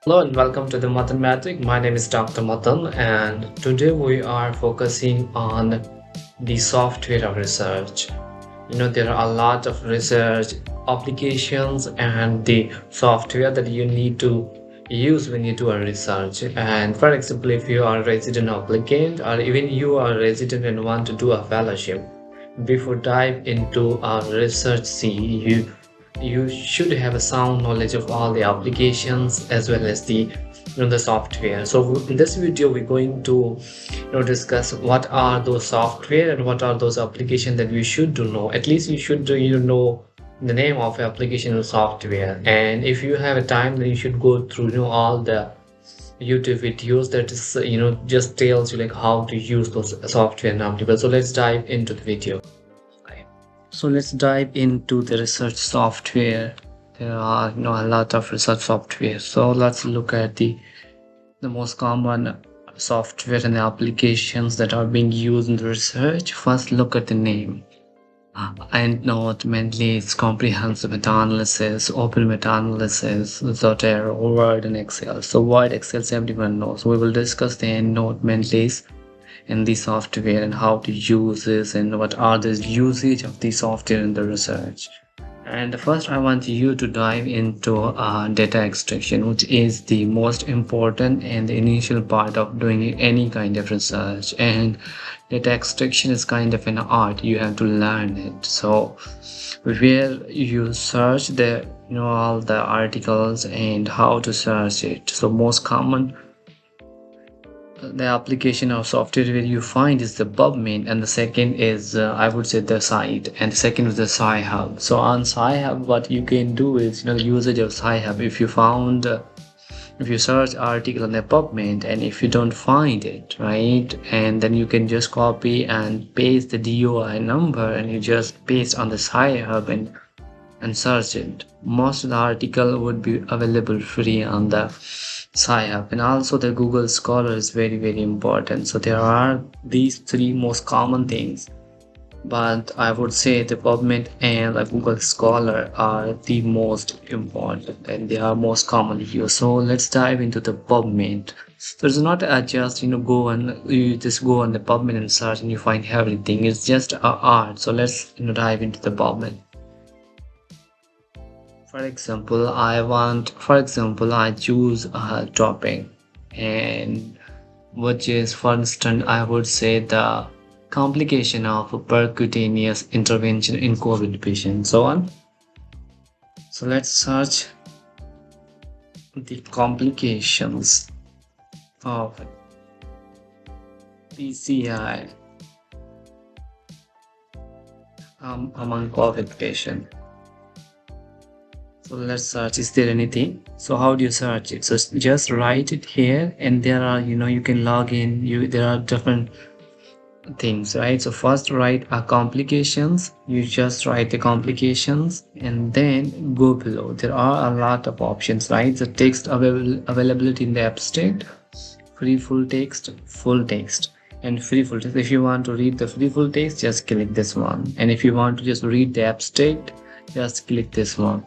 Hello and welcome to the Mathematic. My name is Dr. Matan, and today we are focusing on the software of research. There are a lot of research applications and the software that you need to use when you do a research. And for example, if you are a resident applicant or even you are a resident and want to do a fellowship, before dive into a research you should have a sound knowledge of all the applications as well as the software. So in this video we're going to discuss what are those software and what are those applications that we should do know. At least you should know the name of application or software, and if you have a time then you should go through all the YouTube videos that is just tells you like how to use those software and applications. So let's dive into the video. So let's dive into the research software. There are a lot of research software. So let's look at the most common software and the applications that are being used in the research. First, look at the name. Endnote mainly it's comprehensive meta-analysis, open meta-analysis, Zotero, Word, and Excel. So Word, Excel, everyone knows. We will discuss the Endnote mainly in the software and how to use this and what are the usage of the software in the research. And first I want you to dive into data extraction, which is the most important and the initial part of doing any kind of research. And data extraction is kind of an art, you have to learn it. So where you search the all the articles and how to search it. So most common the application of software where you find is the PubMed, and the second is I would say the site, and the second is the Sci-Hub. So on Sci-Hub what you can do is usage of Sci-Hub. If you found if you search article on the PubMed and if you don't find it, right, and then you can just copy and paste the DOI number and you just paste on the Sci-Hub and search it. Most of the article would be available free on the Sci-Hub, and also the Google Scholar is very important. So there are these three most common things, but I would say the PubMed and the Google Scholar are the most important and they are most commonly used. So let's dive into the PubMed. So it's not just go and you just go on the PubMed and search and you find everything. It's just a art. So let's dive into the PubMed. For example, I choose a topic, and which is, for instance, I would say the complication of percutaneous intervention in COVID patients, so on. So let's search the complications of PCI among COVID patients. So let's search, is there anything? So how do you search it? So just write it here, and there are you can log in, there are different things, right? So first write complications, you just write the complications and then go below. There are a lot of options, right? The text availability in the abstract, free full text, and free full text. If you want to read the free full text, just click this one, and if you want to just read the abstract, just click this one.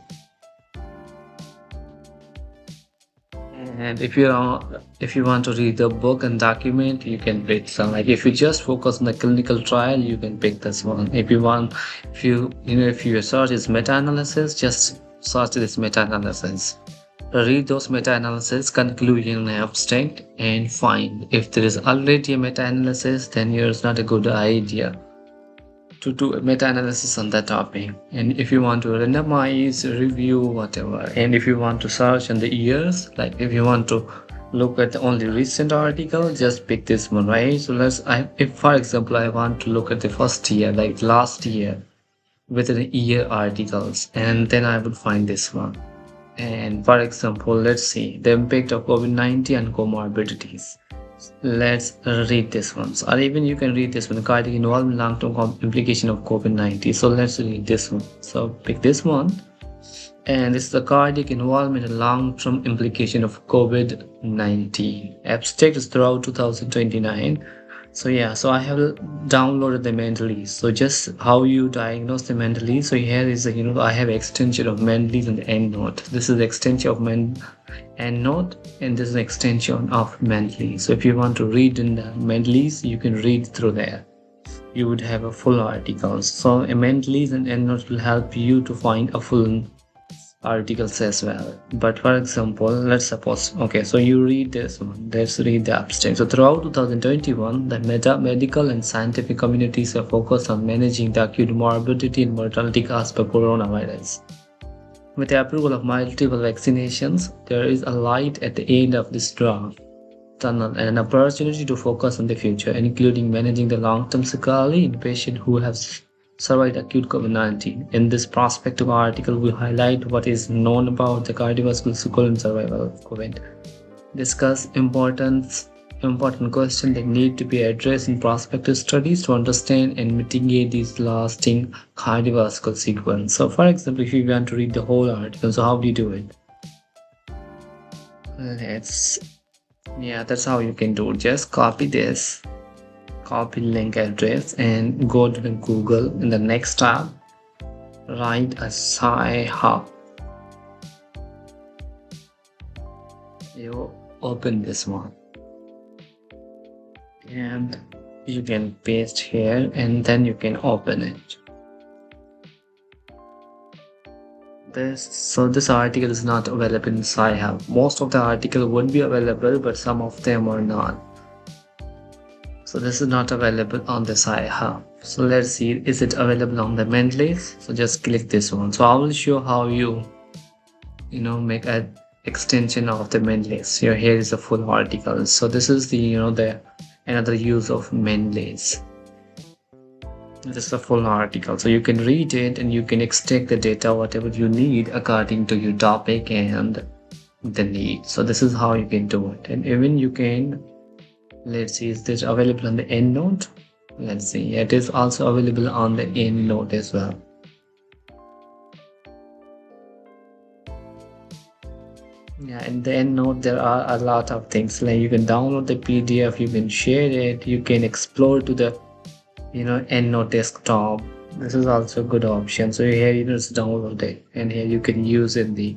And if you want to read the book and document, you can pick some. Like if you just focus on the clinical trial, you can pick this one. If you search is meta-analysis, just search this meta-analysis. Read those meta-analysis, conclusion, abstract, and find. If there is already a meta-analysis, then it's not a good idea to do a meta-analysis on that topic. And if you want to randomize, review, whatever, and if you want to search in the years, like if you want to look at the only recent article, just pick this one, right? So if for example I want to look at the first year, like last year, within a year articles, and then I would find this one. And for example, let's see the impact of COVID-19 and comorbidities. Let's read this one. Or even you can read this one, cardiac involvement, long-term implication of COVID-19. So let's read this one. So pick this one, and this is the cardiac involvement and long-term implication of COVID-19. Abstract is throughout 2029. So yeah, so I have downloaded the Mendeley. So just how you diagnose the Mendeley. So here is a, I have extension of Mendeley and Endnote. This is the extension of Endnote, and this is an extension of Mendeley. So if you want to read in the Mendeley's, you can read through there. You would have a full article. So a Mendeley's and Endnote will help you to find a full articles as well. But for example, let's suppose, okay, so you read this one. Let's read the abstract. So throughout 2021, the medical and scientific communities are focused on managing the acute morbidity and mortality caused by coronavirus. With the approval of multiple vaccinations, there is a light at the end of this tunnel and an opportunity to focus on the future, including managing the long-term sequelae in patients who have survived acute COVID-19. In this prospective article, we highlight what is known about the cardiovascular sequelae and survival of COVID, discuss important questions that need to be addressed in prospective studies to understand and mitigate these lasting cardiovascular sequelae. So, for example, if you want to read the whole article, so how do you do it? Let's, yeah, that's how you can do it. Just copy this, copy link address, and go to the Google. In the next tab, write a sci-hub. You open this one and you can paste here, and then you can open it. This article is not available in Sci-Hub. Most of the article would be available, but some of them are not. So this is not available on the Sci-Hub. So let's see, is it available on the Mendeley's? So just click this one. So I will show how you make an extension of the Mendeley's. Here is a full article. So this is the another use of Mendeley's. This is a full article, so you can read it and you can extract the data whatever you need according to your topic and the need. So this is how you can do it. And even you can, let's see, is this available on the Endnote? Let's see, it is also available on the Endnote as well. Yeah, in the Endnote there are a lot of things, like you can download the PDF, you can share it, you can explore to the Endnote desktop. This is also a good option. So here you just download it, and here you can use in the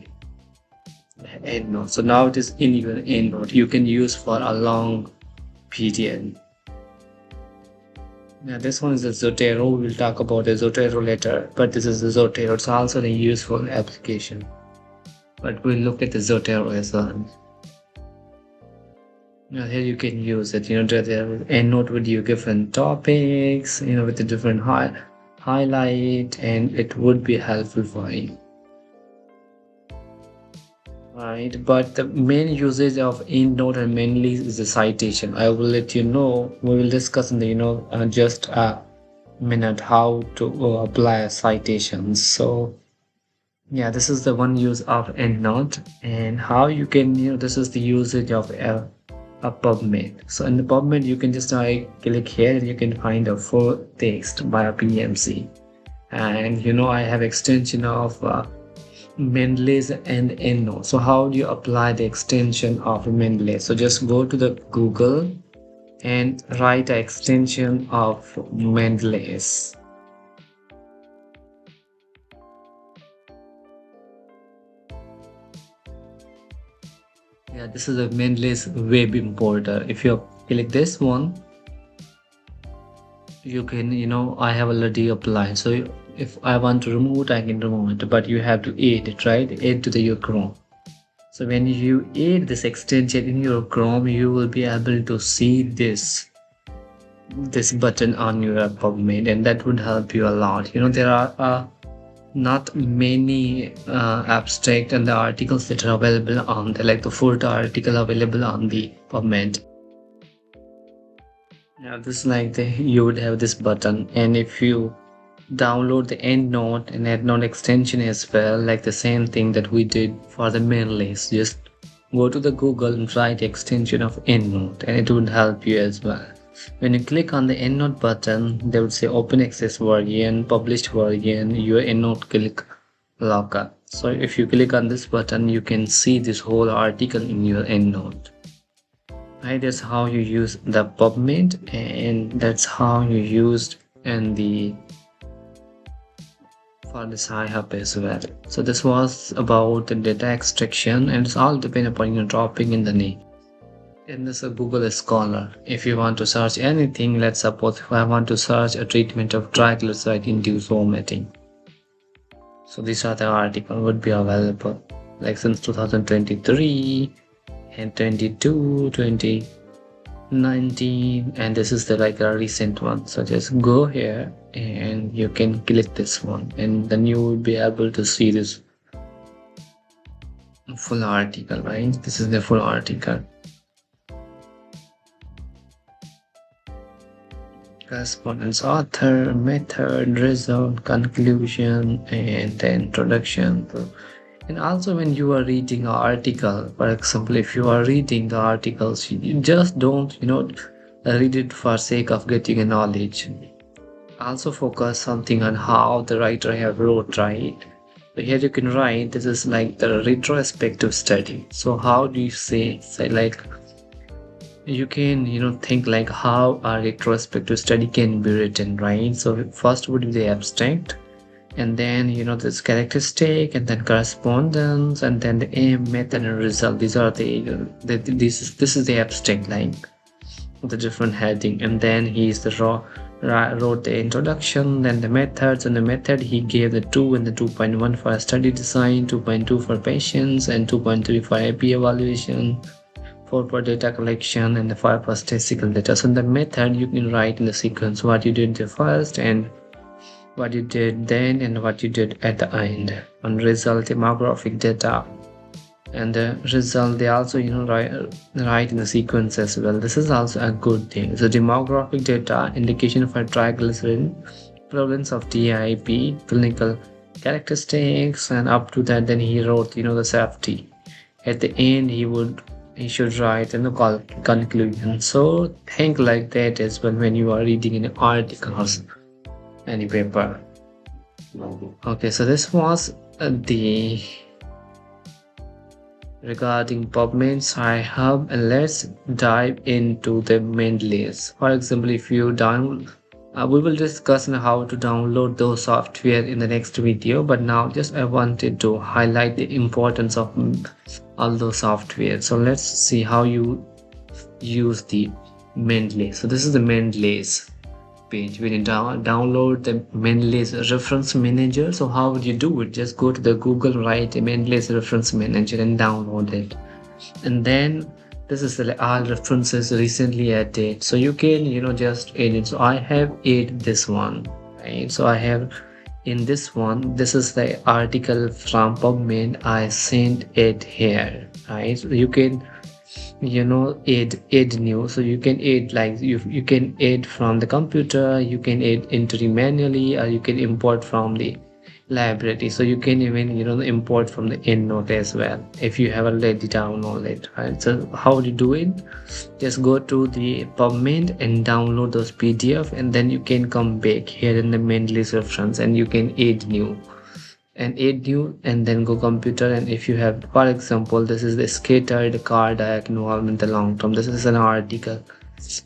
Endnote. So now it is in your Endnote. You can use for a long PDF. Now this one is the Zotero. We'll talk about the Zotero later, but this is the Zotero. It's also a useful application. But we'll look at the Zotero as well. Now here you can use it, the Endnote with you different topics, with the different highlight, and it would be helpful for you. Right, but the main usage of Endnote and mainly is the citation. I will let you know. We will discuss in the just a minute how to apply citations. So yeah, this is the one use of Endnote, and how you can this is the usage of a PubMed. So in the PubMed, you can just click here and you can find a full text by a PMC. And I have extension of Mendeley's and Endnote. So how do you apply the extension of Mendeley? So just go to the Google and write an extension of Mendeley's. Yeah, this is a Mendeley's web importer. If you click this one, you can I have already applied. So if I want to remove it, I can remove it, but you have to add it, right? Add to your Chrome. So when you add this extension in your Chrome, you will be able to see this button on your PubMed, and that would help you a lot. There are not many abstract and the articles that are available on the full article available on the PubMed. Yeah, this is you would have this button, and if you download the Endnote and Endnote extension as well, like the same thing that we did for the main list, just go to the Google and write extension of Endnote, and it would help you as well. When you click on the Endnote button, they would say open access version, published version, your Endnote click locker. So if you click on this button, you can see this whole article in your Endnote. right? That's how you use the PubMed, and that's how you used in the for the sci-hub as well. So this was about the data extraction, and it's all depend upon your dropping in the name. And this is a Google Scholar. If you want to search anything, let's suppose if I want to search a treatment of triglyceride induced vomiting. So these are the article would be available like since 2023 and 22, 2019, and this is the like a recent one. So just go here and you can click this one, and then you will be able to see this full article, right? This is the full article. Correspondence, author, method, result, conclusion, and the introduction. And also when you are reading an article, for example, if you are reading the articles, you just don't, read it for sake of getting a knowledge. Also focus something on how the writer have wrote, right? So here you can write, this is like the retrospective study. So how do you say like, you can think like how a retrospective study can be written, right? So first would be the abstract, and then this characteristic, and then correspondence, and then the aim, method, and result. These are this is the abstract, like the different heading. And then he's the wrote the introduction, then the methods. And the method he gave the 2 and the 2.1 for study design, 2.2 for patients, and 2.3 for AP evaluation, 4 for data collection, and the 5 for statistical data. So in the method you can write in the sequence what you did the first, and what you did then, and what you did at the end. On result, demographic data, and the result they also write in the sequence as well. This is also a good thing. So demographic data, indication for triglyceride, prevalence of DIP, clinical characteristics, and up to that then he wrote the safety. At the end he should write the conclusion. So think like that as well when you are reading in articles, any paper. Okay, so this was the regarding PubMed Sci-Hub, and let's dive into the main list. For example, if you we will discuss on how to download those software in the next video, but now just I wanted to highlight the importance of all those software. So let's see how you use the Mendeley. So this is the Mendeley's page. When you download the Mendeley's reference manager, so how would you do it? Just go to the Google, write Mendeley's reference manager, and download it. And then this is the all references recently added, so you can just edit. So I have added this one, right? So I have in this one, this is the article from PubMed. I sent it here, right? So you can add new. So you can add like you can add from the computer, you can add entry manually, or you can import from the library. So you can even import from the Endnote as well if you have already downloaded it, right? So how do you do it? Just go to the PubMed and download those PDF, and then you can come back here in the main list reference, and you can add new, and then go computer. And if you have, for example, this is the scattered cardiac involvement the long term, this is an article.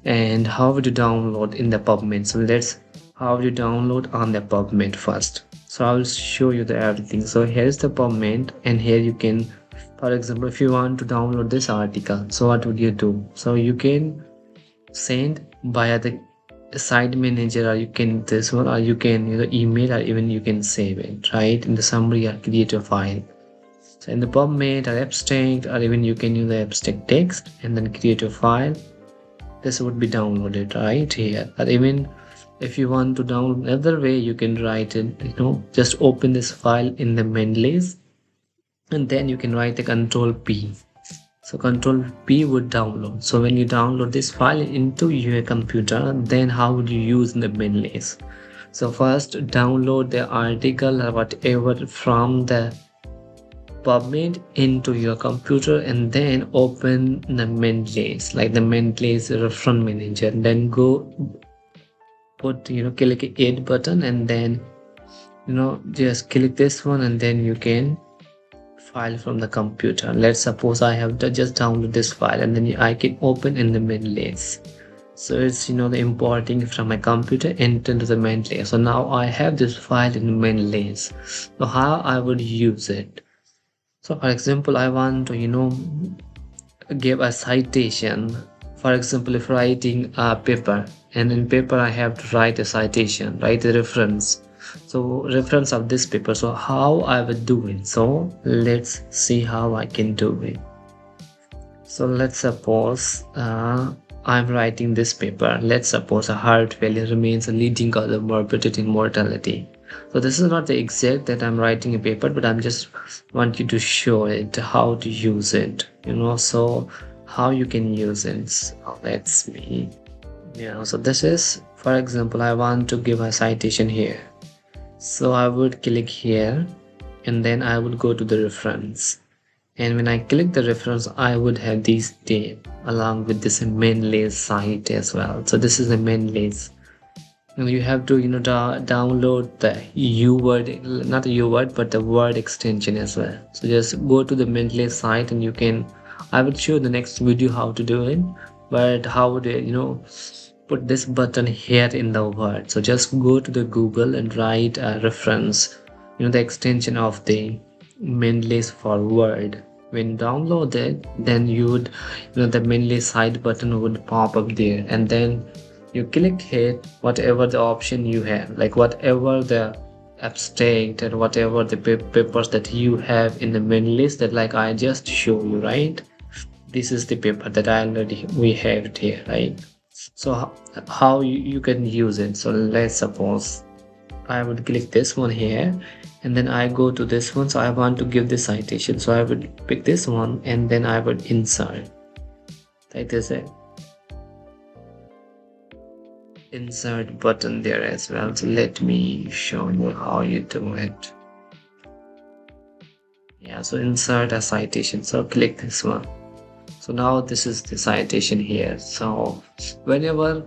And how would you download in the PubMed? So let's how would you download on the PubMed first. So I'll show you the everything. So here's the PubMed, and here you can, for example, if you want to download this article, so what would you do? So you can send via the site manager, or you can this one, or you can email, or even you can save it, right, in the summary or create a file. So in the PubMed or abstract, or even you can use the abstract text and then create a file. This would be downloaded right here. Or even if you want to download another way, you can write it, just open this file in the Mendeley's, and then you can write the Control P. So Control P would download. So when you download this file into your computer, then how would you use the Mendeley's? So first download the article or whatever from the PubMed into your computer, and then open the Mendeley's, like the Mendeley's reference manager. Then go put click add button, and then just click this one, and then you can file from the computer. Let's suppose I have to just download this file and then I can open in the main layer. So it's the importing from my computer into the main layer. So now I have this file in the main layer. So how I would use it? So for example, I want to give a citation. For example, if writing a paper, and in paper I have to write a citation, write a reference. So reference of this paper. So how I would do it? So let's see how I can do it. So let's suppose I'm writing this paper. Let's suppose a heart failure remains a leading cause of morbidity and mortality. So this is not the exact that I'm writing a paper, but I'm just want you to show it how to use it. So how you can use it. So let's see. So this is, for example, I want to give a citation here. So I would click here, and then I would go to the reference. And when I click the reference, I would have these tab along with this main layer site as well. So this is the main layers. And you have to download the uword, not the uword, but the word extension as well. So just go to the main layer site, and you can, I will show the next video how to do it, but how would put this button here in the word. So just go to the Google and write a reference, the extension of the main list for word. When you download it, then you would the main list side button would pop up there, and then you click it, whatever the option you have, like whatever the abstract and whatever the papers that you have in the main list, that like I just show you, right? This is the paper that we have it here, right? So how you can use it. So let's suppose I would click this one here, and then I go to this one. So I want to give this citation, so I would pick this one, and then I would insert, like this, insert button there as well. So let me show you how you do it. So insert a citation, so click this one. So now this is the citation here. So whenever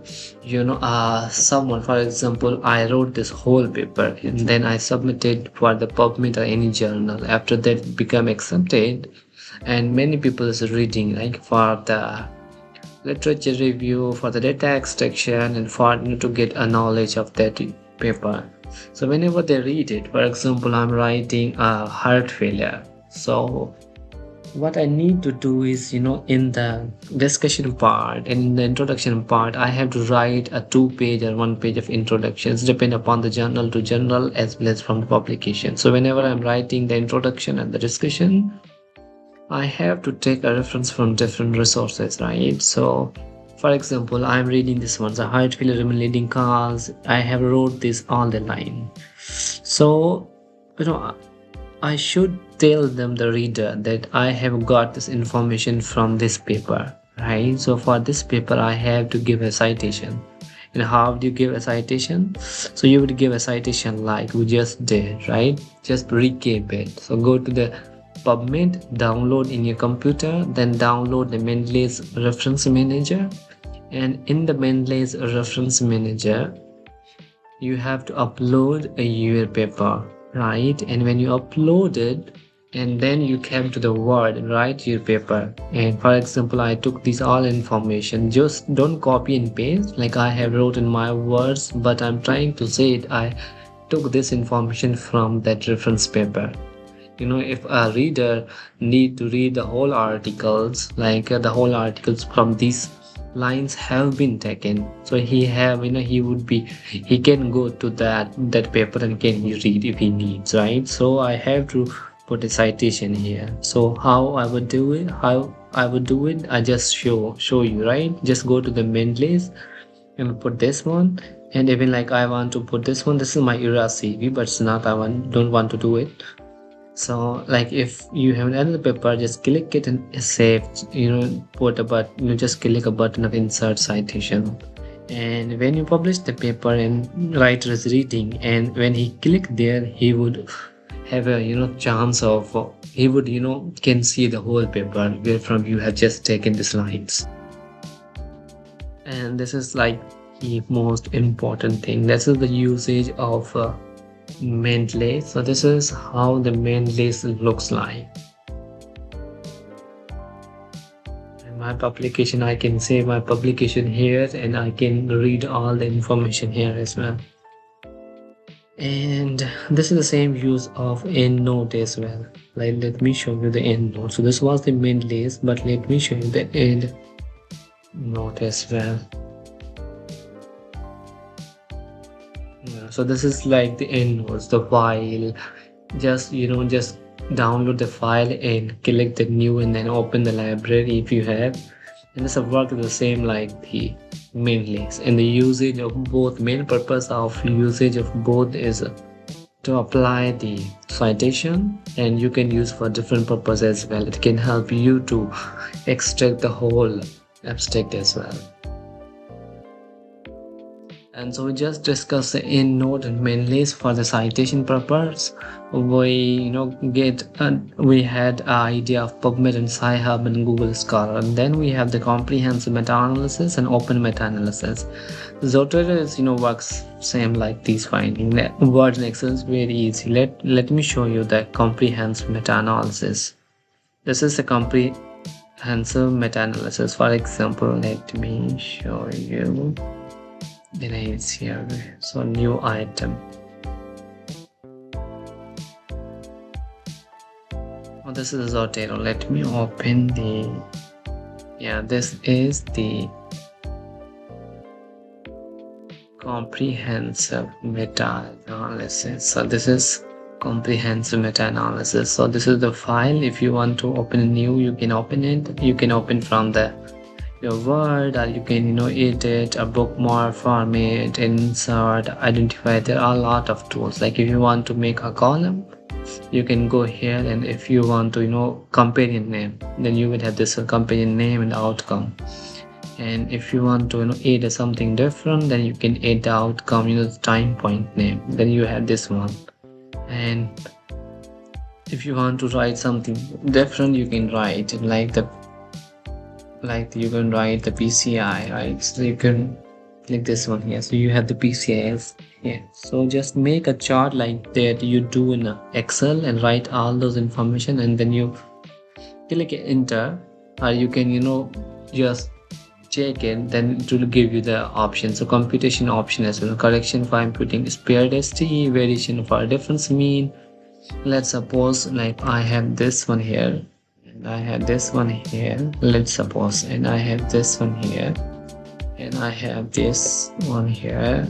someone, for example, I wrote this whole paper and then I submitted for the PubMed or any journal. After that it become accepted, and many people is reading, like for the literature review, for the data extraction, and for to get a knowledge of that paper. So whenever they read it, for example, I'm writing a heart failure. So what I need to do is, in the discussion part and in the introduction part, I have to write a 2-page or 1-page of introductions, depend upon the journal to journal as well as from the publication. So whenever I'm writing the introduction and the discussion, I have to take a reference from different resources, right? So for example, I'm reading this one, the heart failure leading cause. I have wrote this on the line. So I should tell them, the reader, that I have got this information from this paper, right? So for this paper I have to give a citation. And how do you give a citation? So you would give a citation like we just did, right? Just recap it. So go to the PubMed, download in your computer, then download the Mendeley's reference manager, and in the Mendeley's reference manager you have to upload your paper, right? And when you upload it, and then you came to the word and write your paper. And for example, I took this all information, just don't copy and paste like I have wrote in my words, but I'm trying to say it, I took this information from that reference paper. If a reader need to read the whole articles, like the whole articles from these lines have been taken, so he can go to that paper and can read if he needs, right? So I have to put a citation here. So how I would do it, I just show you, right? Just go to the main list and put this one, and even like I want to put this one. This is my era CV, but it's not, don't want to do it. So like if you have another paper, just click it and save, put a button, just click a button of insert citation. And when you publish the paper and writer is reading, and when he click there, he would have a chance of he would can see the whole paper where from you have just taken the slides. And this is like the most important thing. This is the usage of main list. So this is how the main list looks like. And my publication, I can save my publication here and I can read all the information here as well. And this is the same use of Endnote as well. Like, let me show you the Endnote. So this was the main list, but let me show you the Endnote as well. Yeah, so this is like the Endnotes, the file. Just download the file and click the new and then open the library if you have. And this will work the same like the main list. And the usage of both, main purpose of usage of both is to apply the citation, and you can use for different purpose as well. It can help you to extract the whole abstract as well. And so we just discussed the Endnote and main list for the citation purpose. We we had an idea of PubMed and Sci-Hub and Google Scholar, and then we have the comprehensive meta-analysis and open meta-analysis. Zotero is works same like these finding. Word and Excel is very easy. Let me show you the comprehensive meta-analysis. This is the comprehensive meta-analysis. For example, let me show you. Then it's here. So new item. Oh, this is Zotero. Let me open the. Yeah, this is the comprehensive meta-analysis. So this is comprehensive meta-analysis. So this is the file. If you want to open a new, you can open it. You can open from your Word, or you can edit a bookmark, format, insert, identify. There are a lot of tools. Like if you want to make a column, you can go here, and if you want to companion name, then you will have this companion name and outcome. And if you want to add something different, then you can add the outcome, the time point name, then you have this one. And if you want to write something different, you can write you can write the PCI, right? So you can click this one here. So you have the PCIs here. So just make a chart like that you do in Excel and write all those information, and then you click enter, or you can just check it, then it will give you the option. So computation option as well, correction for inputting spared STE, variation for difference mean. Let's suppose like I have this one here, I have this one here, let's suppose, and I have this one here, and I have this one here,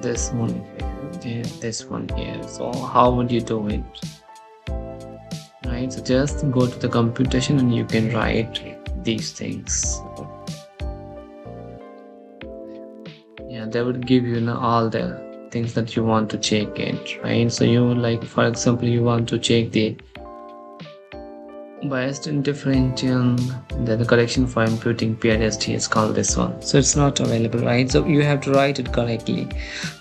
this one here, and this one here. So how would you do it? Right, so just go to the computation and you can write these things. Yeah, that would give you all the things that you want to check it, right? So you like, for example, you want to check the biased and differential, then the correction for imputing PRST is called this one. So it's not available, right? So you have to write it correctly.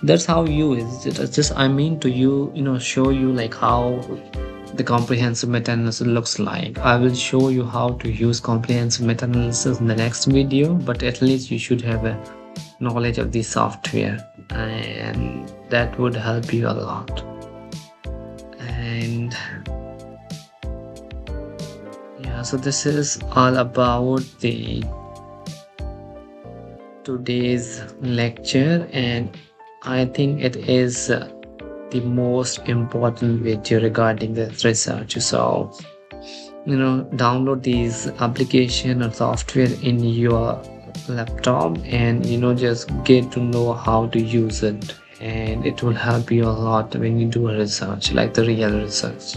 That's how you is it. It's just I mean to show you like how the comprehensive meta-analysis looks like. I will show you how to use comprehensive meta-analysis in the next video, but at least you should have a knowledge of the software, and that would help you a lot. And yeah, so this is all about the today's lecture, and I think it is the most important video regarding the research. So download these application or software in your laptop, and just get to know how to use it, and it will help you a lot when you do a research, like the real research.